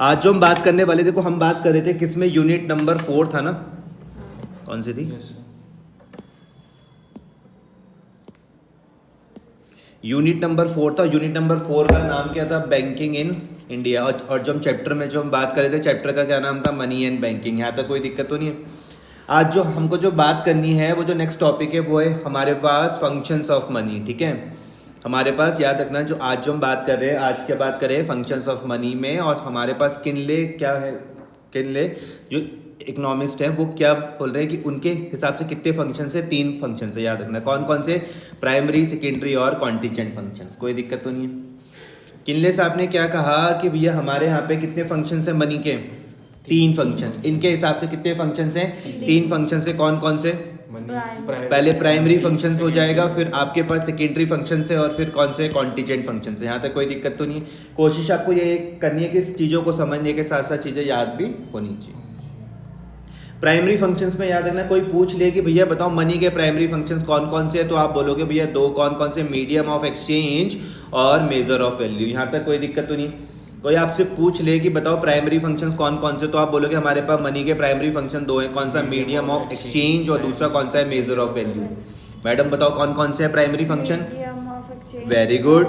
आज जो हम बात करने वाले, देखो हम बात कर रहे थे किसमें, यूनिट नंबर 4 था ना, कौन सी थी? यूनिट नंबर 4 था। यूनिट नंबर 4 का नाम क्या था? Banking in India. और जो हम चैप्टर में जो हम बात कर रहे थे, चैप्टर का क्या नाम था? Money and banking. यहाँ तक कोई दिक्कत तो नहीं है? आज जो हमको जो बात करनी है, वो जो नेक्स्ट टॉपिक है वो है हमारे पास फंक्शंस ऑफ मनी। ठीक है, हमारे पास याद रखना, जो आज जो हम बात कर रहे हैं, आज क्या बात कर रहे हैं? फंक्शंस ऑफ मनी में। और हमारे पास किनले क्या है, किनले जो इकोनॉमिस्ट हैं वो क्या बोल रहे हैं कि उनके हिसाब से कितने फंक्शंस है? 3 फंक्शंस है, याद रखना। कौन कौन से? प्राइमरी, सेकेंडरी और कॉन्टीजेंट फंक्शंस। कोई दिक्कत तो नहीं है? किनले साहब ने क्या कहा कि भैया हमारे यहाँ पे कितने फंक्शंस हैं मनी के? 3 फंक्शंस। इनके हिसाब से कितने फंक्शंस हैं? 3 फंक्शंस है। कौन कौन से? पहले प्राइमरी फंक्शंस हो जाएगा, फिर आपके पास सेकेंडरी फंक्शंस है, और फिर कौन से? कॉन्टीजेंट फंक्शंस है। यहाँ तक कोई दिक्कत तो नहीं है? कोशिश आपको ये करनी है कि इस चीज़ों को समझने के साथ साथ चीज़ें याद भी होनी चाहिए। प्राइमरी फंक्शंस में याद रखना, कोई पूछ ले कि भैया बताओ मनी के प्राइमरी फंक्शंस कौन कौन से हैं, तो आप बोलोगे भैया 2। कौन कौन से? मीडियम ऑफ एक्सचेंज और मेजर ऑफ वैल्यू। यहाँ तक कोई दिक्कत तो नहीं? कोई आपसे पूछ ले कि बताओ प्राइमरी फंक्शंस कौन कौन से, तो आप बोलोगे हमारे पास मनी के प्राइमरी फंक्शन 2 हैं। कौन सा? मीडियम ऑफ एक्सचेंज, और दूसरा कौन सा है? Major of value. मैडम बताओ कौन कौन से है प्राइमरी फंक्शन? Very good.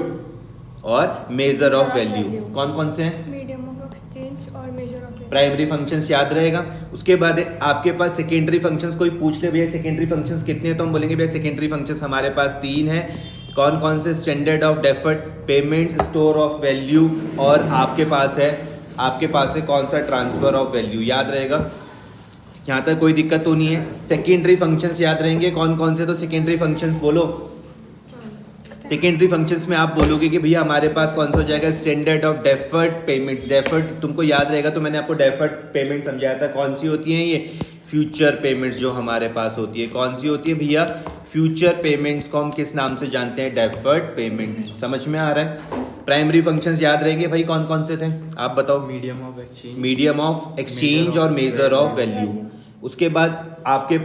और मेजर ऑफ वैल्यू कौन कौन से हैं? मीडियम ऑफ एक्सचेंज और मेजर ऑफ प्राइमरी फंक्शंस याद रहेगा। उसके बाद आपके पास सेकेंडरी फंक्शंस, कोई पूछ ले भैया सेकेंडरी फंक्शंस कितने हैं, तो हम बोलेंगे भैया सेकेंडरी फंक्शंस हमारे पास 3 हैं। कौन कौन से? Standard of deferred payments, store of value, और आपके पास है कौन सा? Transfer of value. याद रहेगा, यहाँ तक कोई दिक्कत तो नहीं है? सेकेंडरी फंक्शंस याद रहेंगे कौन कौन से, तो सेकेंडरी फंक्शंस बोलो। सेकेंडरी फंक्शंस में आप बोलोगे कि भैया हमारे पास कौन सा हो जाएगा? Standard of deferred payments. Deferred तुमको याद रहेगा, तो मैंने आपको डेफर्ड पेमेंट समझाया था। कौन सी होती हैं ये? फ्यूचर पेमेंट्स जो हमारे पास होती है। कौन सी होती है भैया? फ्यूचर पेमेंट्स को हम किस नाम से जानते हैं? Deferred payments. समझ में आ रहा है? प्राइमरी फंक्शंस याद रहेंगे भाई, कौन कौन से थे आप बताओ? मीडियम ऑफ एक्सचेंज और मेजर ऑफ वैल्यू। उसके बाद आपके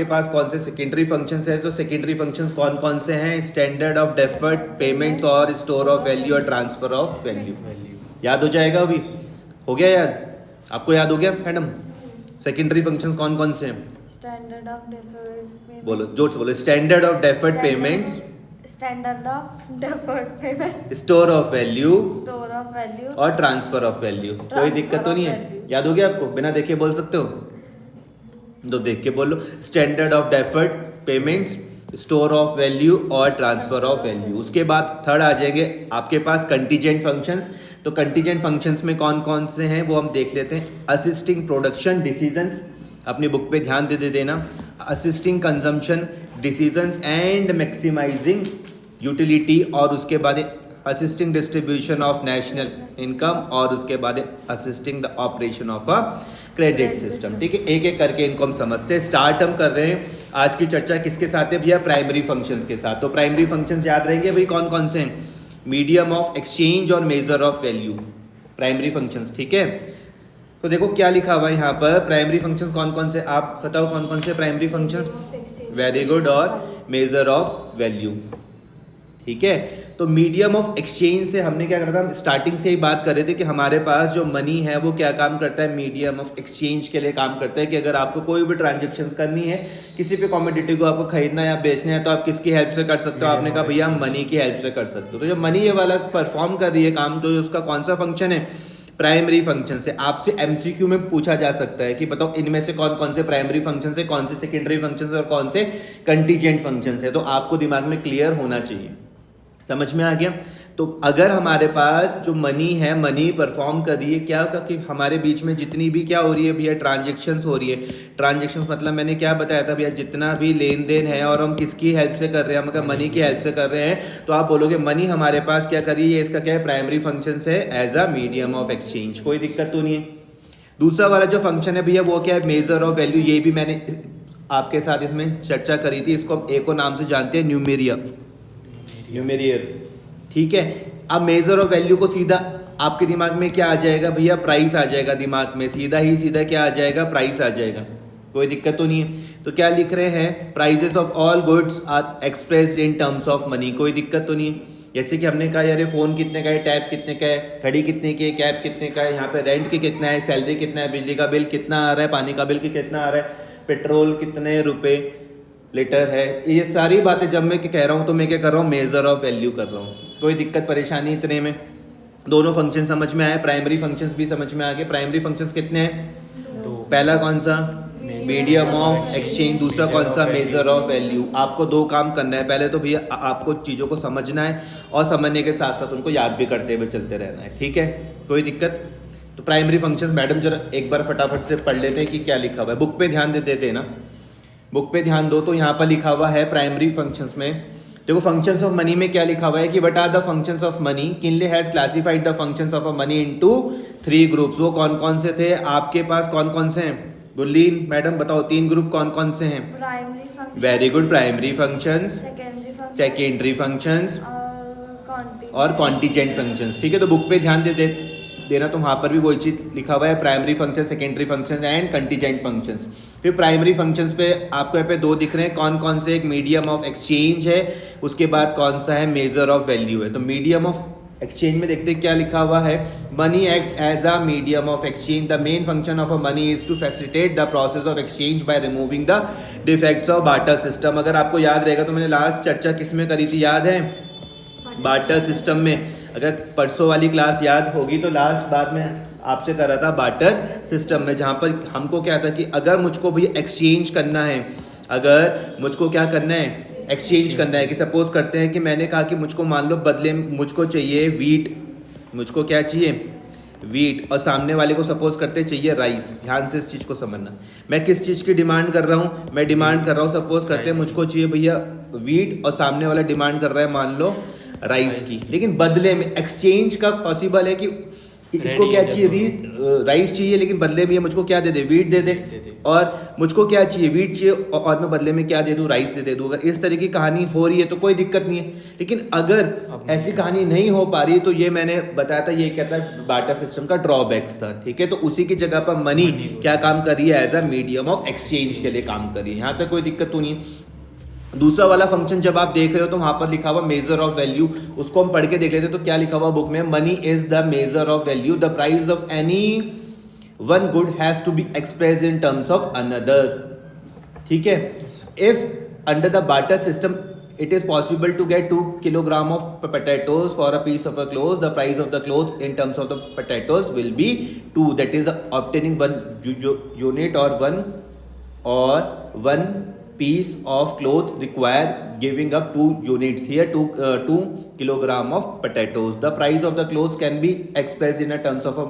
पास कौन से सेकेंडरी फंक्शंस है? तो सेकेंडरी फंक्शंस कौन कौन से हैं? स्टैंडर्ड ऑफ डेफर्ड पेमेंट्स और स्टोर ऑफ वैल्यू और ट्रांसफर ऑफ वैल्यू। याद हो जाएगा? अभी हो गया याद? आपको याद हो गया मैडम? सेकेंडरी फंक्शंस कौन कौन से हैं? स्टैंडर्ड ऑफ डेफर्ड, बोलो जोर से बोलो। Standard of deferred payments, standard of deferred payment, store of value store of value और ट्रांसफर ऑफ वैल्यू। कोई दिक्कत तो नहीं है? याद हो गया आपको? बिना देखे बोल सकते हो तो देख के बोलो। Standard of deferred payments, store of value और ट्रांसफर ऑफ वैल्यू। उसके बाद थर्ड आ जाएंगे आपके पास कंटीजेंट फंक्शंस। तो कंटीजेंट फंक्शंस में कौन कौन से हैं वो हम देख लेते हैं। असिस्टिंग प्रोडक्शन डिसीजंस, अपनी बुक पे ध्यान दे देना। Assisting consumption decisions and maximising utility, और उसके बाद assisting distribution of national income, और उसके बाद assisting the operation of a credit system. ठीक है, एक एक करके इनको हम समझते हैं। स्टार्ट हम कर रहे हैं आज की चर्चा किसके साथ है भैया? प्राइमरी फंक्शंस के साथ। तो प्राइमरी फंक्शंस याद रहेंगे भाई कौन कौन से हैं? मीडियम ऑफ एक्सचेंज और major of value, primary functions. ठीक है, तो देखो क्या लिखा हुआ है यहाँ पर। प्राइमरी फंक्शंस कौन कौन से, आप बताओ कौन कौन से प्राइमरी फंक्शंस? Very good. और मेजर ऑफ वैल्यू। ठीक है, तो मीडियम ऑफ एक्सचेंज से हमने क्या करा था? हम स्टार्टिंग से ही बात कर रहे थे कि हमारे पास जो मनी है वो क्या काम करता है? मीडियम ऑफ एक्सचेंज के लिए काम करता है। कि अगर आपको कोई भी ट्रांजेक्शन्स करनी है, किसी भी कमोडिटी को आपको खरीदना या बेचना है, तो आप किसकी हेल्प से कर सकते हो? आपने कहा भैया हम मनी की हेल्प से कर सकते हो। तो जो मनी ये वाला परफॉर्म कर रही है काम, तो उसका कौन सा फंक्शन है? प्राइमरी फंक्शन से। आपसे एमसीक्यू में पूछा जा सकता है कि बताओ इनमें से कौन कौन से प्राइमरी फंक्शन है, कौन से सेकेंडरी फंक्शन है और कौन से कंटीजेंट फंक्शन है। तो आपको दिमाग में क्लियर होना चाहिए। समझ में आ गया? तो अगर हमारे पास जो मनी है, मनी परफॉर्म कर रही है क्या कि हमारे बीच में जितनी भी क्या हो रही है भैया? ट्रांजेक्शन्स हो रही है। ट्रांजेक्शन्स मतलब मैंने क्या बताया था भैया? जितना भी लेन देन है, और हम किसकी हेल्प से कर रहे हैं? हम अगर मनी की हेल्प से कर रहे हैं, तो आप बोलोगे मनी हमारे पास क्या कर रही है? इसका क्या है? प्राइमरी फंक्शन है as a medium of exchange. कोई दिक्कत तो नहीं है? दूसरा वाला जो फंक्शन है भैया वो क्या है? Major of value. ये भी मैंने आपके साथ इसमें चर्चा करी थी। इसको हम एक और नाम से जानते हैं, न्यूमेरियर। ठीक है, अब मेजर ऑफ वैल्यू को सीधा आपके दिमाग में क्या आ जाएगा भैया? प्राइस आ जाएगा दिमाग में। सीधा क्या आ जाएगा? प्राइस आ जाएगा। कोई दिक्कत तो नहीं है? तो क्या लिख रहे हैं? Prices of all goods are expressed in terms of money. कोई दिक्कत तो नहीं है? जैसे कि हमने कहा यार ये फ़ोन कितने का है, टैब कितने का है, घड़ी कितने की है, कैब कितने का है, यहाँ पे रेंट के कितना है, सैलरी कितना है, बिजली का बिल कितना आ रहा है, पानी का बिल कितना आ रहा है, पेट्रोल कितने रुपए लीटर है। ये सारी बातें जब मैं कह रहा हूँ तो मैं क्या कर रहा हूँ, मेजर ऑफ वैल्यू कर रहा हूँ। कोई दिक्कत परेशानी इतने में? दोनों फंक्शन समझ में आए, प्राइमरी फंक्शंस भी समझ में आ गए। प्राइमरी फंक्शंस कितने हैं? पहला कौन सा? Medium of exchange. दूसरा कौन सा? Major of value. आपको दो काम करना है, पहले तो भैया आपको चीज़ों को समझना है और समझने के साथ साथ उनको याद भी करते हुए चलते रहना है, ठीक है? कोई दिक्कत? तो प्राइमरी फंक्शंस मैडम जरा एक बार फटाफट से पढ़ लेते हैं कि क्या लिखा हुआ है। बुक पे ध्यान देते थे ना, बुक पे ध्यान दो। तो यहाँ पर लिखा हुआ है प्राइमरी फंक्शंस में, देखो फंक्शंस ऑफ मनी में क्या लिखा हुआ है कि what are the functions of money. Kinley has classified the functions of a money into 3 groups. वो कौन कौन से थे आपके पास? कौन कौन से हैं गुल्लीन मैडम बताओ, 3 ग्रुप कौन कौन से हैं? Primary function, very good. Primary functions, secondary function, secondary functions और और कॉन्टीजेंट फंक्शंस, ठीक है? तो बुक पे ध्यान देना, तो वहाँ पर भी वही चीज़ लिखा हुआ है, primary function, secondary function and contingent functions. फिर प्राइमरी फंक्शंस पे आपको यहाँ पे 2 दिख रहे हैं, कौन कौन से? एक मीडियम ऑफ एक्सचेंज है, उसके बाद कौन सा है? मेजर ऑफ वैल्यू है। तो मीडियम ऑफ एक्सचेंज में देखते हैं क्या लिखा हुआ है, money acts as a medium of exchange. The main function of a money is to facilitate the process of exchange by removing the defects of barter system. अगर आपको याद रहेगा तो मैंने लास्ट चर्चा किस में करी थी, याद है? बार्टर सिस्टम में। अगर परसों वाली क्लास याद होगी तो लास्ट बार में आपसे कर रहा था बार्टर सिस्टम में, जहाँ पर हमको क्या था कि अगर मुझको भी एक्सचेंज करना है, अगर मुझको क्या करना है? एक्सचेंज करना है। कि सपोज करते हैं कि मैंने कहा कि मुझको मान लो बदले मुझको चाहिए वीट, मुझको क्या चाहिए? वीट, और सामने वाले को सपोज करते चाहिए राइस। ध्यान से इस चीज़ को समझना, मैं किस चीज़ की डिमांड कर रहा हूँ? मैं डिमांड कर रहा हूँ, सपोज करते हैं मुझको चाहिए भैया वीट और सामने वाला डिमांड कर रहा है मान लो राइस की। लेकिन बदले में एक्सचेंज का पॉसिबल है कि इसको क्या चाहिए? राइस चाहिए, लेकिन बदले में ये मुझको क्या दे दे? वीट दे दे। और मुझको क्या चाहिए? वीट चाहिए और मैं बदले में क्या दे दूँ? राइस दे दूँ। अगर इस तरह की कहानी हो रही है तो कोई दिक्कत नहीं है। लेकिन अगर ऐसी कहानी नहीं हो पा रही तो ये मैंने बताया था, ये क्या था? बार्टर सिस्टम का ड्रॉबैक्स था, ठीक है? तो उसी की जगह पर मनी क्या काम कर रही है? As a medium of exchange के लिए काम कर रही है। यहाँ तक कोई दिक्कत तो नहीं। दूसरा वाला फंक्शन जब आप देख रहे हो तो वहां पर लिखा हुआ मेजर ऑफ वैल्यू, उसको हम पढ़ के देख लेते तो क्या लिखा हुआ बुक में? Money is the measure of value, the price of any one good has to be expressed in terms of another, ठीक है? If under the barter system it is possible to get 2 kilogram of potatoes for a piece of a clothes, the price of the clothes in terms of the potatoes will be 2, that is obtaining 1 unit or one piece of clothes require giving up 2 units. Here 2 kilogram of potatoes. The price of the clothes can be expressed in a terms of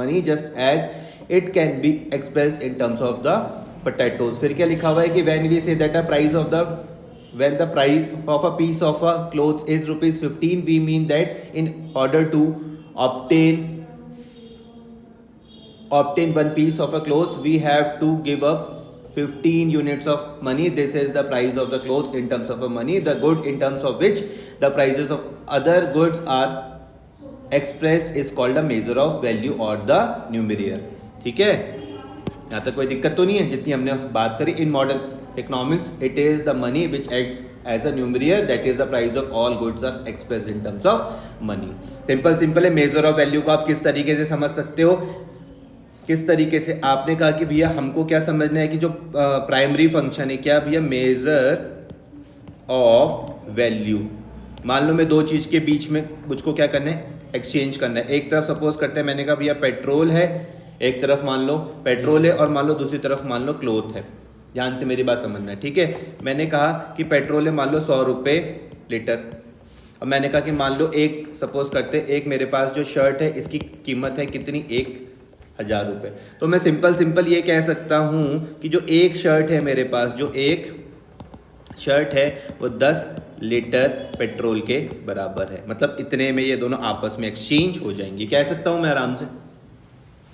money just as it can be expressed in terms of the potatoes. फिर क्या लिखा हुआ है कि when we say that when the price of a piece of a clothes is rupees 15, we mean that in order to obtain 1 piece of a clothes we have to give up 15 units of money. This is the price of the clothes in terms of a money. The good in terms of which the prices of other goods are expressed is called a measure of value or the numeraire, ठीक है? यहाँ तक कोई दिक्कत तो नहीं है जितनी हमने बात करी। इन model economics it is the money which acts as a numeraire, that is the price of all goods are expressed in terms of money. Simple है। मेजर ऑफ वैल्यू को आप किस तरीके से समझ सकते हो? किस तरीके से? आपने कहा कि भैया हमको क्या समझना है कि जो प्राइमरी फंक्शन है क्या भैया? Major of value. मान लो मैं 2 चीज़ के बीच में मुझको क्या करना है? एक्सचेंज करना है। एक तरफ सपोज करते हैं मैंने कहा भैया पेट्रोल है, एक तरफ मान लो पेट्रोल है और मान लो दूसरी तरफ मान लो क्लोथ है। ध्यान से मेरी बात समझना है, ठीक है? मैंने कहा कि पेट्रोल है मान लो 100 रुपये लीटर, और मैंने कहा कि मान लो एक सपोज करते एक मेरे पास जो शर्ट है इसकी कीमत है कितनी? 1000 रुपये। तो मैं सिंपल ये कह सकता हूँ कि जो एक शर्ट है मेरे पास, जो एक शर्ट है वो 10 लीटर पेट्रोल के बराबर है। मतलब इतने में ये दोनों आपस में एक्सचेंज हो जाएंगे। कह सकता हूँ मैं आराम से।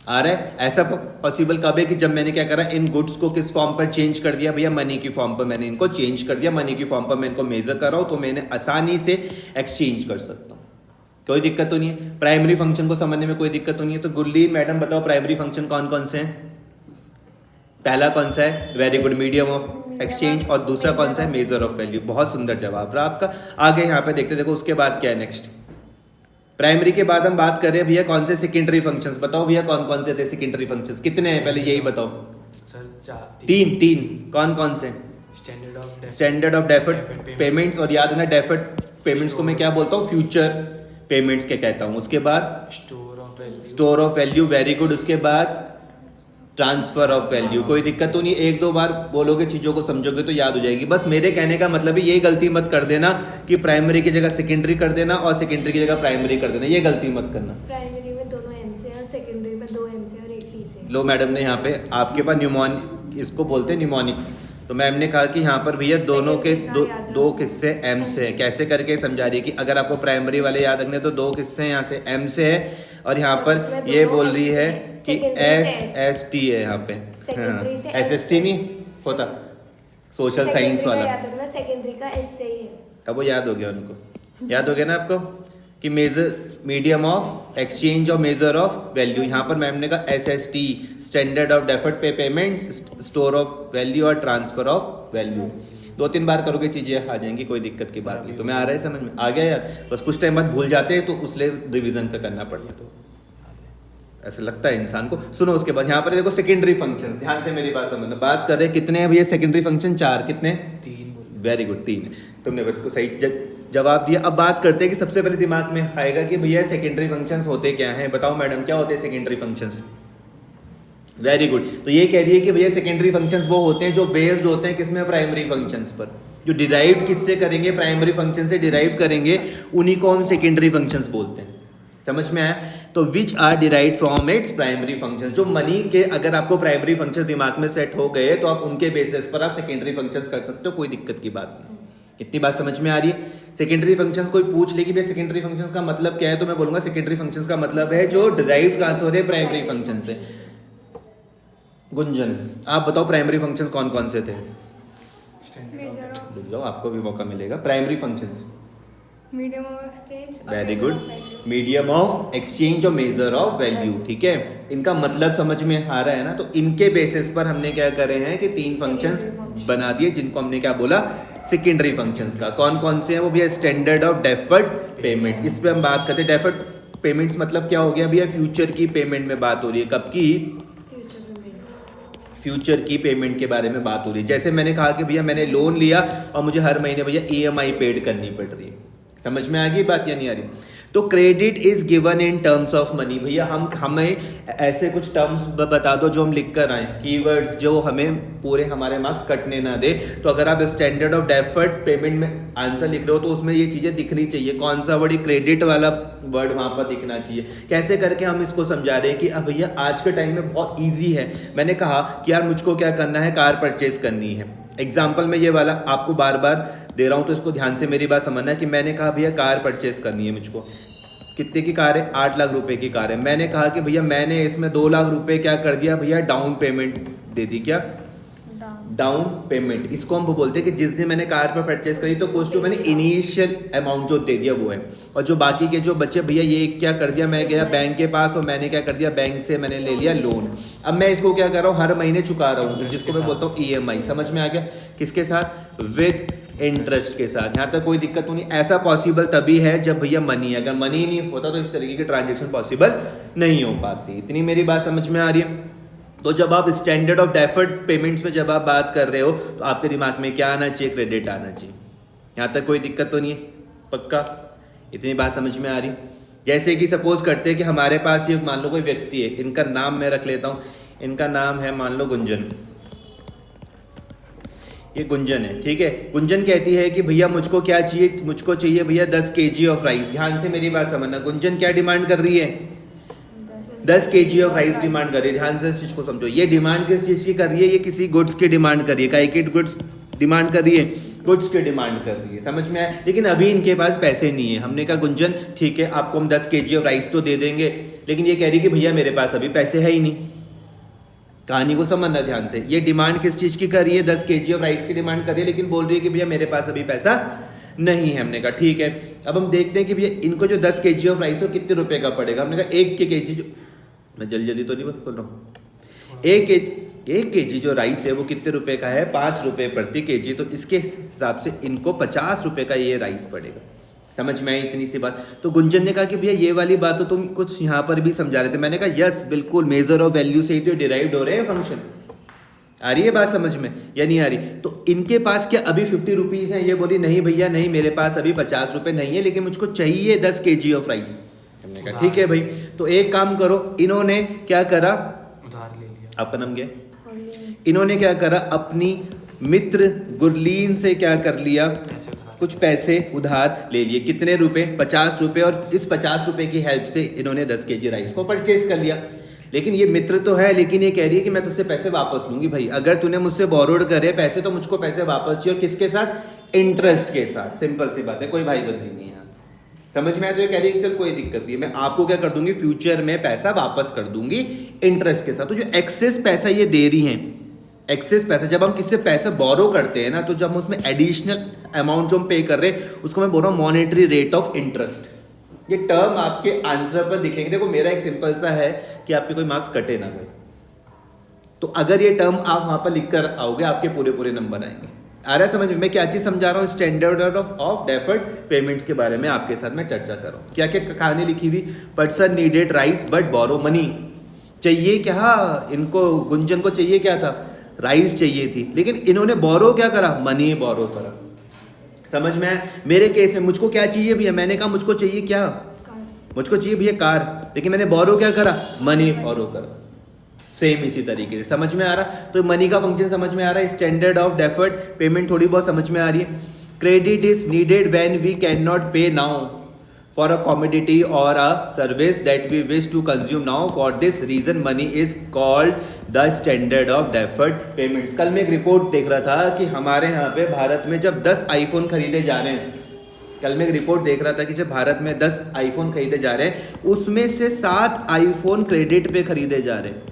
आ रहा है? ऐसा पॉसिबल कब है कि जब मैंने क्या करा, इन गुड्स को किस फॉर्म पर चेंज कर दिया भैया? मनी की फॉर्म पर मैंने इनको चेंज कर दिया। मनी की फॉर्म पर मैं इनको मेजर कर रहा हूँ तो मैंने आसानी से एक्सचेंज कर सकता हूँ। कोई दिक्कत तो नहीं है? प्राइमरी फंक्शन को समझने में कोई दिक्कत तो नहीं है? तो गुरलीन मैडम बताओ प्राइमरी फंक्शन कौन कौन से हैं? पहला कौन सा है? Very good, medium of exchange और दूसरा कौन सा है मेजर ऑफ वैल्यू। बहुत सुंदर जवाब रहा आपका। आगे यहाँ पे देखते देखो उसके बाद क्या है नेक्स्ट। प्राइमरी के बाद हम बात कर रहे हैं भैया कौन से सेकेंडरी फंक्शंस। बताओ भैया कौन कौन से थे सेकेंडरी फंक्शंस, कितने हैं पहले यही बताओ। तीन तीन कौन कौन से। स्टैंडर्ड ऑफ डेफर्ड पेमेंट्स, और याद है ना डेफर्ड पेमेंट्स को मैं क्या बोलता हूँ, फ्यूचर पेमेंट्स के कहता हूँ। उसके बाद store of value, very good. उसके बाद ट्रांसफर ऑफ वैल्यू। कोई दिक्कत तो नहीं, एक दो बार बोलोगे चीजों को समझोगे तो याद हो जाएगी। बस मेरे कहने का मतलब है ये गलती मत कर देना कि प्राइमरी की जगह सेकेंडरी कर देना और सेकेंडरी की जगह प्राइमरी कर देना, ये गलती मत करना। प्राइमरी में दोनों एम से और सेकेंडरी में 2 एम से और 1 टी से। लो मैडम ने यहाँ पे आपके पास इसको बोलते हैं न्यूमोनिक्स, तो मैम ने कहा कि यहाँ पर भैया दोनों के दो किस्से एम से है। कैसे करके समझा रही है कि अगर आपको प्राइमरी वाले याद रखने तो 2 किस्से यहाँ से एम से है, और यहाँ पर ये बोल रही है कि एस टी है यहाँ पे। एस एस टी नहीं होता सोशल साइंस वाला, सेकेंडरी का एस से ही है। अब वो याद हो गया उनको, याद हो गया ना आपको कि मेजर मीडियम ऑफ एक्सचेंज और मेजर ऑफ वैल्यू। यहाँ पर मैम ने कहा SST स्टैंडर्ड ऑफ डेफर्ड पे पेमेंट्स, स्टोर ऑफ वैल्यू और ट्रांसफर ऑफ वैल्यू। 2-3 बार करोगे चीजें आ जाएंगी, कोई दिक्कत की बात नहीं। तुम्हें आ रहा है समझ में, आ गया यार। बस कुछ टाइम बाद भूल जाते हैं तो उसलिए रिवीजन का करना पड़ता है, ऐसा लगता है इंसान को। सुनो उसके बाद यहाँ पर देखो सेकेंडरी फंक्शंस, ध्यान से मेरी बात समझना। बात कर रहे कितने हैं भैया सेकेंडरी फंक्शन, 4। कितने, 3। Very good, 3। तुमने बिल्कुल सही जवाब दिया। अब बात करते हैं कि सबसे पहले दिमाग में आएगा कि भैया सेकेंडरी फंक्शंस होते क्या हैं। बताओ मैडम क्या होते हैं सेकेंडरी फंक्शंस। वेरी गुड, तो ये कह रही है कि भैया सेकेंडरी फंक्शंस वो होते हैं जो बेस्ड होते हैं किसमें, प्राइमरी फंक्शंस पर। जो डिराइव किससे करेंगे, प्राइमरी फंक्शन से डिराइव करेंगे, उन्हीं को हम सेकेंडरी फंक्शंस बोलते हैं। समझ में आया। तो which are derive from its primary functions. जो मनी के अगर आपको प्राइमरी फंक्शंस दिमाग में सेट हो गए तो आप उनके बेसिस पर आप सेकेंडरी फंक्शंस कर सकते हो, कोई दिक्कत की बात नहीं। कितनी बात समझ में आ रही है। सेकेंडरी फंक्शंस कोई पूछ ले कि भाई सेकेंडरी फंक्शंस का मतलब क्या है, तो मैं बोलूंगा सेकेंडरी फंक्शंस का मतलब है जो डिराइव्ड कहां से हो रहे हैं, प्राइमरी फंक्शन से। गुंजन आप बताओ प्राइमरी फंक्शंस कौन कौन से थे। रुक जाओ आपको भी मौका मिलेगा। Primary functions medium of exchange, very good, medium of exchange और मेजर ऑफ वैल्यू। ठीक है, इनका मतलब समझ में आ रहा है ना। तो इनके बेसिस पर हमने क्या करे हैं कि 3 फंक्शंस बना दिए जिनको हमने क्या बोला, सेकेंडरी फंक्शंस का। कौन कौन से हैं वो भैया, स्टैंडर्ड ऑफ डेफर्ड पेमेंट। इस पे हम बात करते हैं। डेफर्ड पेमेंट्स मतलब क्या हो गया भैया, फ्यूचर की पेमेंट में बात हो रही है। कब की, फ्यूचर की पेमेंट के बारे में बात हो रही है। जैसे मैंने कहा कि भैया मैंने लोन लिया और मुझे हर महीने भैया EMI पेड करनी पड़ रही है। समझ में आ गई बात या नहीं आ रही। तो credit is given in terms of money. भैया हमें ऐसे कुछ टर्म्स बता दो जो हम लिख कर आए, कीवर्ड्स जो हमें पूरे हमारे मार्क्स कटने ना दे। तो अगर आप स्टैंडर्ड ऑफ डेफर्ड पेमेंट में आंसर लिख रहे हो तो उसमें ये चीजें दिखनी चाहिए। कौन सा वर्ड, क्रेडिट वाला वर्ड वहां पर दिखना चाहिए। कैसे करके हम इसको समझा रहे हैं कि अब भैया आज के टाइम में बहुत ईजी है। मैंने कहा कि यार मुझको क्या करना है, कार परचेज करनी है। एग्जाम्पल में ये वाला आपको बार बार दे रहा हूं तो इसको ध्यान से मेरी बात समझना है कि मैंने कहा भैया कार परचेज करनी है मुझको। कितने की कार है, 8 लाख रुपए की कार है। मैंने कहा कि भैया मैंने इसमें 2 लाख रुपए क्या कर दिया भैया, डाउन पेमेंट दे दी। क्या, डाउन पेमेंट। इसको हम बोलते हैं कि जिस दिन मैंने कार पर परचेज करी तो कुछ जो मैंने इनिशियल अमाउंट जो दे दिया वो है, और जो बाकी के जो बच्चे भैया ये क्या कर दिया, मैं गया बैंक के पास और मैंने क्या कर दिया, बैंक से मैंने ले लिया लोन। अब मैं इसको क्या कर रहा हूँ, हर महीने चुका रहा हूँ, जिसको मैं बोलता हूँ EMI। समझ में आ गया। किसके साथ, विद इंटरेस्ट के साथ। यहाँ तक कोई दिक्कत नहीं। ऐसा पॉसिबल तभी है जब भैया मनी है, अगर मनी नहीं होता तो इस तरीके की ट्रांजेक्शन पॉसिबल नहीं हो पाती। इतनी मेरी बात समझ में आ रही है। तो जब आप स्टैंडर्ड ऑफ डेफर्ड पेमेंट्स में जब आप बात कर रहे हो तो आपके दिमाग में क्या आना चाहिए, क्रेडिट आना चाहिए। यहाँ तक कोई दिक्कत तो नहीं है, पक्का। इतनी बात समझ में आ रही। जैसे कि सपोज करते हैं कि हमारे पास ये मान लो कोई व्यक्ति है, इनका नाम मैं रख लेता हूँ, इनका नाम है मान लो गुंजन। ये गुंजन है, ठीक है। गुंजन कहती है कि भैया मुझको क्या चाहिए, मुझको चाहिए भैया 10 kg ऑफ राइस। ध्यान से मेरी बात समझना। गुंजन क्या डिमांड कर रही है, 10 kg ऑफ राइस डिमांड कर रही है। ध्यान से इस चीज को समझो। ये डिमांड किस चीज की कर रही है, ये किसी गुड्स की डिमांड कर रही है। काय की गुड्स डिमांड कर रही है, गुड्स की डिमांड कर रही है। समझ में आया। लेकिन अभी इनके पास पैसे नहीं है। हमने कहा गुंजन ठीक है आपको हम 10 kg ऑफ राइस तो दे देंगे, लेकिन ये कह रही है कि भैया मेरे पास अभी पैसे है ही नहीं। कहानी को समझना ध्यान से। ये डिमांड किस चीज की कर रही है, 10 kg ऑफ राइस की डिमांड कर रही है, लेकिन बोल रही है कि भैया मेरे पास अभी पैसा नहीं है। हमने कहा ठीक है। अब हम देखते हैं कि भैया इनको जो 10 kg ऑफ राइस हो कितने रुपए का पड़ेगा। हमने कहा 1 kg जो, मैं जल्दी तो नहीं बोल रहा हूँ, 1 kg जो राइस है वो कितने रुपए का है? 5 रुपए प्रति kg। तो इसके हिसाब से इनको 50 रुपए का ये राइस पड़ेगा। समझ में आई इतनी सी बात? तो गुंजन ने कहा कि भैया ये वाली बात तो तुम कुछ यहाँ पर भी समझा रहे थे। मैंने कहा यस बिल्कुल, मेजर ऑफ वैल्यू से ही तो डिराइव्ड हो रहे हैं फंक्शन। आ रही है बात समझ में या नहीं आ रही? तो इनके पास क्या अभी 50 रुपीज है? ये बोली नहीं भैया नहीं, मेरे पास अभी 50 रुपए नहीं है, लेकिन मुझको चाहिए 10 kg ऑफ राइस। हमने कहा ठीक है भाई, तो एक काम करो, इन्होंने क्या करा, उधार ले लिया। आपका नाम क्या है? इन्होंने क्या करा, अपनी मित्र गुरलीन से क्या कर लिया, कुछ पैसे उधार ले लिए। कितने रुपए? 50 रुपए। और इस 50 रुपए की हेल्प से इन्होंने 10 kg राइस को परचेज कर लिया। लेकिन ये मित्र तो है, लेकिन ये कह रही है कि मैं तुझसे पैसे वापस लूंगी। भाई अगर तूने मुझसे बोरोड करे पैसे तो मुझको पैसे वापस चाहिए, और किसके साथ? इंटरेस्ट के साथ। सिंपल सी बात है, कोई भाई बंदी नहीं है। समझ में आया? तो ये कह रही है चल कोई दिक्कत नहीं, मैं आपको क्या कर दूंगी, फ्यूचर में पैसा वापस कर दूंगी इंटरेस्ट के साथ। तो जो एक्सेस पैसा ये दे रही है, एक्सेस पैसा, जब हम किससे पैसे बोरो करते हैं ना, तो जब हम उसमें एडिशनल अमाउंट जो हम पे कर रहे हैं उसको मैं बोल रहा हूँ मॉनेटरी रेट ऑफ इंटरेस्ट। ये टर्म आपके आंसर पर दिखेंगे। देखो मेरा एक सिंपल सा है कि आपके कोई मार्क्स कटे ना भाई, तो अगर ये टर्म आप वहां पर लिख कर आओगे आपके पूरे पूरे नंबर आएंगे। आ रहा है समझ में? मैं क्या चीज समझा रहा हूँ, स्टैंडर्ड ऑफ डेफर्ड पेमेंट्स के बारे में आपके साथ मैं चर्चा कर रहा हूँ। क्या क्या कहानी लिखी हुई, person needed rice but borrow money. चाहिए क्या इनको, गुंजन को चाहिए क्या था, राइस चाहिए थी, लेकिन इन्होंने बोरो क्या करा, मनी बोरो करा। समझ में? मेरे केस में मुझको क्या चाहिए भैया, मैंने कहा मुझको चाहिए क्या, मुझको चाहिए भैया कार, लेकिन मैंने बोरो क्या करा, मनी बोरो करा। सेम इसी तरीके से समझ में आ रहा? तो मनी का फंक्शन समझ में आ रहा है, स्टैंडर्ड ऑफ डेफर्ड पेमेंट थोड़ी बहुत समझ में आ रही है। Credit is needed when we can not pay now for a commodity or a service that we wish to consume now. For this reason money is called the standard of deferred payments. कल मैं एक report देख रहा था कि हमारे यहाँ पे भारत में जब 10 आईफोन खरीदे जा रहे हैं, कल मैं एक रिपोर्ट देख रहा था कि जब भारत में 10 आईफोन खरीदे जा रहे हैं उसमें से 7 आईफोन क्रेडिट पे खरीदे जा रहे हैं,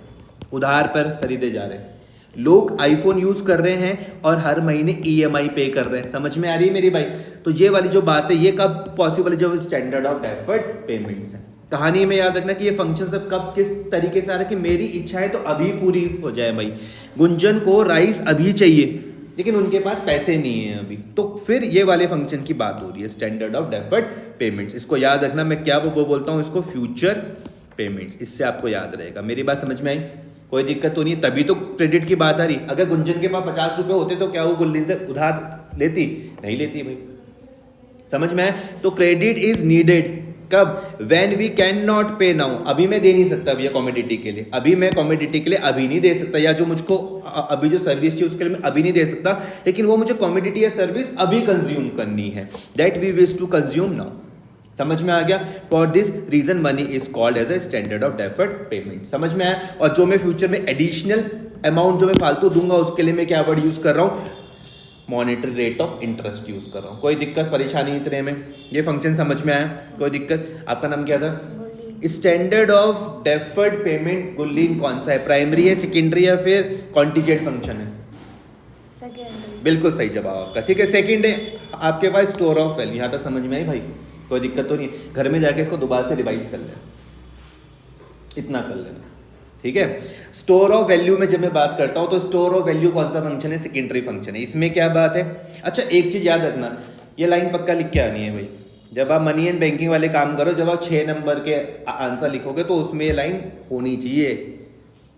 उधार पर खरीदे जा रहे हैं। लोग आईफोन यूज कर रहे हैं और हर महीने ईएमआई पे कर रहे हैं। समझ में आ रही है मेरी भाई? तो ये वाली जो बात है ये कब पॉसिबल है, जब स्टैंडर्ड ऑफ डेफर्ड पेमेंट्स है। कहानी में याद रखना कि ये फंक्शन सब कब किस तरीके से आ रहा है कि मेरी इच्छा है तो अभी पूरी हो जाए। भाई गुंजन को राइस अभी चाहिए लेकिन उनके पास पैसे नहीं है अभी, तो फिर ये वाले फंक्शन की बात हो रही है, स्टैंडर्ड ऑफ डेफर्ड पेमेंट्स। इसको याद रखना, मैं क्या वो बोलता हूँ इसको, फ्यूचर पेमेंट्स। इससे आपको याद रहेगा। मेरी बात समझ में आई? कोई दिक्कत तो नहीं, तभी तो क्रेडिट की बात आ रही। अगर गुंजन के पास 50 रुपए होते तो क्या वो गुल्लीन से उधार लेती? नहीं लेती भाई। समझ में आया? तो क्रेडिट इज नीडेड कब, when we can not pay now. अभी मैं दे नहीं सकता भैया कमोडिटी के लिए, अभी मैं कमोडिटी के लिए अभी नहीं दे सकता, या जो मुझको अभी जो सर्विस चाहिए उसके लिए मैं अभी नहीं दे सकता, लेकिन वो मुझे कमोडिटी या सर्विस अभी कंज्यूम करनी है, that we wish to consume now. समझ में आ गया? For this reason money is called as a standard of deferred payment. समझ में आया? और जो मैं फ्यूचर में एडिशनल अमाउंट जो मैं फालतू दूंगा उसके लिए मैं क्या वर्ड यूज कर रहा हूं, monetary rate of interest use कर रहा हूं। कोई दिक्कत परेशानी इतने में? ये फंक्शन समझ में आया? कोई दिक्कत? आपका नाम क्या था? स्टैंडर्ड ऑफ डेफर्ड पेमेंट गुल्लीन कौन सा है, प्राइमरी है, सेकेंडरी या फिर कॉन्टीजेंट फंक्शन है? सेकेंडरी। बिल्कुल सही जवाब आपका। ठीक है, सेकेंड है आपके पास स्टोर ऑफ वैल्यू। यहाँ तक समझ में आई भाई? कोई दिक्कत तो नहीं? घर में जाके इसको दोबारा से रिवाइज कर लेना, इतना कर लेना। ठीक है, स्टोर ऑफ वैल्यू में जब मैं बात करता हूं तो स्टोर ऑफ वैल्यू कौन सा फंक्शन है, सेकेंडरी फंक्शन है। इसमें क्या बात है, अच्छा एक चीज याद रखना, ये लाइन पक्का लिख के आनी है भाई। जब आप मनी एंड बैंकिंग वाले काम करो, जब आप 6 नंबर के आंसर लिखोगे तो उसमें ये लाइन होनी चाहिए।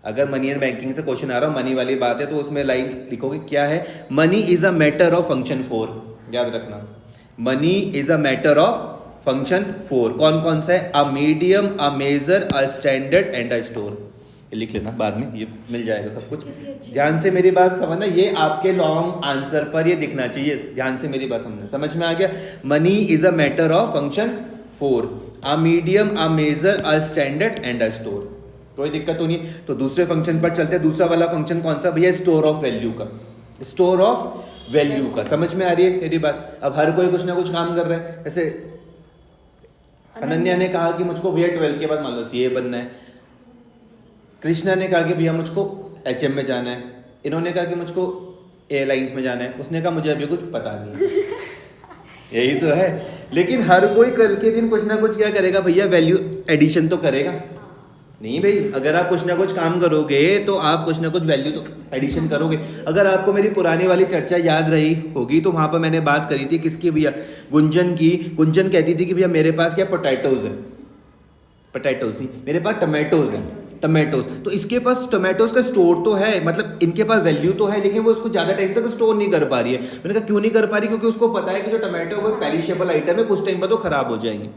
अगर मनी एंड बैंकिंग से क्वेश्चन आ रहा हो, मनी वाली बात है, तो उसमें लाइन लिखोगे क्या है, money is a matter of function 4। याद रखना, money is a matter of function 4। कौन कौन सा है, a medium, a measure, a standard and a store. लिख लेना, बाद में ये मिल जाएगा सब कुछ। ध्यान से मेरी बात समझना, ये आपके लॉन्ग आंसर पर ये दिखना चाहिए। ध्यान से मेरी बात समझना, समझ में आ गया? Money is a matter of function 4, a medium, a measure, a standard and a store. कोई दिक्कत तो नहीं? तो दूसरे फंक्शन पर चलते हैं। दूसरा वाला फंक्शन कौन सा भैया, स्टोर ऑफ वैल्यू का। स्टोर ऑफ वैल्यू का समझ में आ रही है मेरी बात? अब हर कोई कुछ ना कुछ काम कर रहा है। जैसे अनन्या ने कहा कि मुझको भैया 12 के बाद मान लो सीए बनना है, कृष्णा ने कहा कि भैया मुझको एचएम में जाना है, इन्होंने कहा कि मुझको एयरलाइंस में जाना है, उसने कहा मुझे अभी कुछ पता नहीं है। यही तो है। लेकिन हर कोई कल के दिन कुछ ना कुछ क्या करेगा भैया, वैल्यू एडिशन तो करेगा। नहीं भाई, अगर आप कुछ ना कुछ काम करोगे तो आप कुछ ना कुछ वैल्यू तो एडिशन करोगे। अगर आपको मेरी पुरानी वाली चर्चा याद रही होगी तो वहां पर मैंने बात करी थी किसकी भैया, गुंजन की। गुंजन कहती थी कि भैया मेरे पास क्या पोटैटोज है, पोटैटोज नहीं, मेरे पास टमाटोज है, टमाटोज। तो इसके पास टमाटोज का स्टोर तो है, मतलब इनके पास वैल्यू तो है, लेकिन वो उसको ज्यादा टाइम तक स्टोर नहीं कर पा रही है। मैंने कहा क्यों नहीं कर पा रही, क्योंकि उसको पता है कि जो टमाटो वो पेरिशेबल आइटम है, कुछ टाइम बाद तो खराब हो जाएंगे।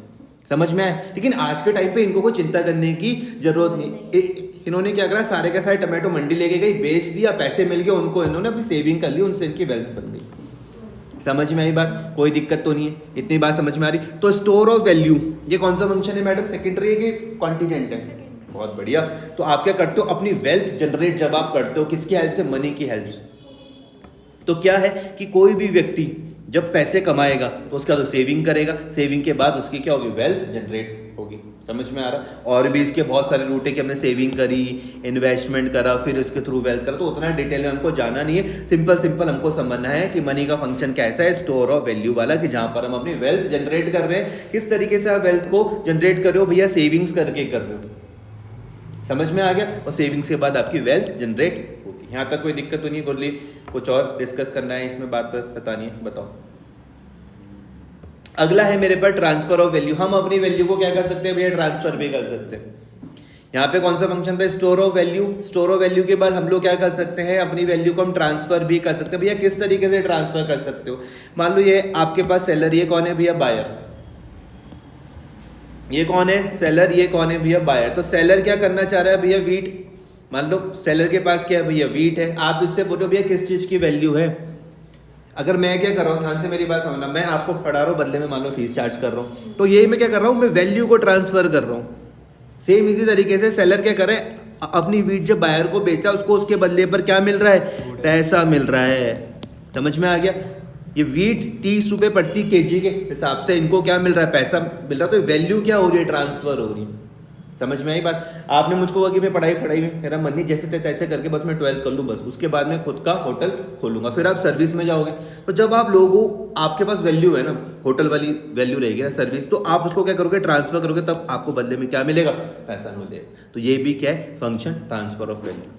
समझ में आया? लेकिन आज के टाइम पे इनको कोई चिंता करने की जरूरत नहीं। इन्होंने क्या करा, सारे के सारे टमाटो मंडी लेके गई, बेच दिया, पैसे मिल गए उनको, इन्होंने अपनी सेविंग कर ली, उनसे इनकी वेल्थ बन गई। समझ में आई बात? कोई दिक्कत तो नहीं है, इतनी बात समझ में आ रही? तो स्टोर ऑफ वैल्यू ये कौन सा फंक्शन है मैडम, सेकेंडरी है कि कॉन्टीजेंट है? बहुत बढ़िया। तो आप क्या करते हो, अपनी वेल्थ जनरेट जब आप करते हो किसकी हेल्प से, मनी की हेल्प से। तो क्या है कि कोई भी व्यक्ति जब पैसे कमाएगा तो उसका तो सेविंग करेगा, सेविंग के बाद उसकी क्या होगी, वेल्थ जनरेट होगी। समझ में आ रहा? और भी इसके बहुत सारे रूट है कि हमने सेविंग करी, इन्वेस्टमेंट करा, फिर उसके थ्रू वेल्थ करा, तो उतना डिटेल में हमको जाना नहीं है। सिंपल हमको समझना है कि मनी का फंक्शन कैसा है, स्टोर ऑफ वैल्यू वाला, कि जहां पर हम अपनी वेल्थ जनरेट कर रहे हैं। किस तरीके से आप वेल्थ को जनरेट कर रहे हो भैया, सेविंग्स करके कर रहे हो। समझ में आ गया? और सेविंग्स के बाद आपकी वेल्थ जनरेट होगी। यहाँ तक कोई दिक्कत तो नहीं? गुरली कुछ और डिस्कस करना है इसमें, बात बतानी है, बताओ। अगला है मेरे पास ट्रांसफर ऑफ वैल्यू। हम अपनी वैल्यू को क्या कर सकते हैं भैया, ट्रांसफर भी कर सकते हैं। यहाँ पे कौन सा फंक्शन था, store of value. Store of value के बाद हम लोग क्या कर सकते हैं, अपनी वैल्यू को हम ट्रांसफर भी कर सकते हैं। भैया किस तरीके से ट्रांसफर कर सकते हो, मान लो ये आपके पास सेलर, ये कौन है भैया, बायर। ये कौन है, सेलर, ये कौन है भैया, बायर। तो सेलर क्या करना चाह रहा है भैया, वीट। मान लो सेलर के पास क्या है भैया, वीट है। आप इससे बोलो भैया किस चीज की वैल्यू है। अगर मैं क्या कर रहा हूँ, ध्यान से मेरी बात समझना, मैं आपको पढ़ा रहा हूँ, बदले में मान लो फीस चार्ज कर रहा हूँ, तो यही मैं क्या कर रहा हूँ, मैं वैल्यू को ट्रांसफर कर रहा हूँ। सेम इसी तरीके से सेलर क्या करे, अपनी वीट जब बायर को बेचा, उसको उसके बदले पर क्या मिल रहा है, पैसा मिल रहा है। समझ में आ गया? ये वीट 30 रुपए प्रति केजी के हिसाब से इनको क्या मिल रहा है, पैसा मिल रहा है। तो वैल्यू क्या हो रही है, ट्रांसफर हो रही है। समझ में आई बात? आपने मुझको कहा कि मैं पढ़ाई में मेरा मन नहीं, जैसे तैसे करके बस मैं 12th कर लूँ, बस उसके बाद मैं खुद का होटल खोलूंगा, फिर आप सर्विस में जाओगे। तो जब आप लोगों, आपके पास वैल्यू है ना, होटल वाली वैल्यू रहेगी ना, सर्विस, तो आप उसको क्या करोगे, ट्रांसफर करोगे, तब आपको बदले में क्या मिलेगा, पैसा मिलेगा। तो ये भी क्या है, फंक्शन ट्रांसफर ऑफ वैल्यू।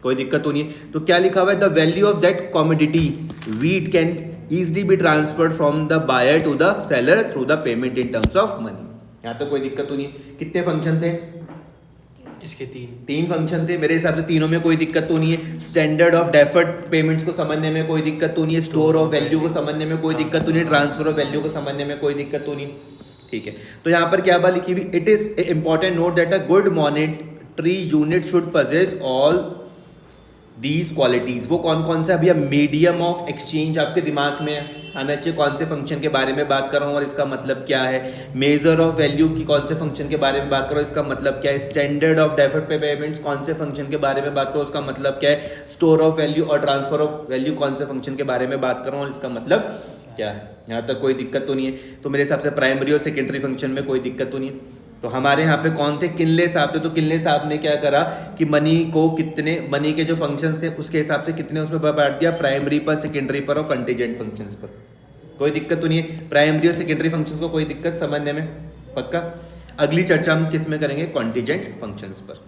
कोई दिक्कत तो नहीं है? तो क्या लिखा हुआ है, the value of that commodity wheat can easily be transferred from the buyer to the seller through the payment in terms of money। यहाँ तो कोई दिक्कत तो नहीं है? कितने फंक्शन थे इसके? तीन फंक्शन थे मेरे हिसाब से, तीनों में कोई दिक्कत तो नहीं है। स्टैंडर्ड ऑफ डेफर्ड पेमेंट्स को समझने में कोई दिक्कत तो नहीं है, स्टोर ऑफ वैल्यू को समझने में कोई दिक्कत तो नहीं है, ट्रांसफर ऑफ वैल्यू को समझने में कोई दिक्कत तो नहीं। ठीक है, तो यहाँ पर क्या बात लिखी हुई, it is important note that a good monetary unit should possess all these qualities. वो कौन कौन सा भैया, मीडियम ऑफ एक्सचेंज आपके दिमाग में आना चाहिए, कौन से फंक्शन के बारे में बात कर रहा हूँ और इसका मतलब क्या है। मेजर ऑफ वैल्यू की कौन से फंक्शन के बारे में बात कर रहा हूँ, इसका मतलब क्या है। स्टैंडर्ड ऑफ डेफर्ड पेमेंट्स कौन से फंक्शन के बारे में बात कर रहा हूँ, उसका मतलब क्या है। स्टोर ऑफ वैल्यू और ट्रांसफर ऑफ वैल्यू कौन से फंक्शन के बारे में बात कर रहा हूँ और इसका मतलब क्या है। यहाँ तक कोई दिक्कत तो नहीं है? तो मेरे हिसाब से प्राइमरी और सेकेंडरी फंक्शन में कोई दिक्कत तो नहीं है। तो हमारे यहाँ पे कौन थे, किनले साहब थे। तो किनले साहब ने क्या करा कि मनी को कितने, मनी के जो फंक्शंस थे उसके हिसाब से कितने उसमें बांट दिया, प्राइमरी पर, सेकेंडरी पर और कंटीजेंट फंक्शंस पर। कोई दिक्कत तो नहीं है? प्राइमरी और सेकेंडरी फंक्शंस को कोई दिक्कत समझने में? पक्का? अगली चर्चा हम किस में करेंगे, कंटीजेंट फंक्शंस पर।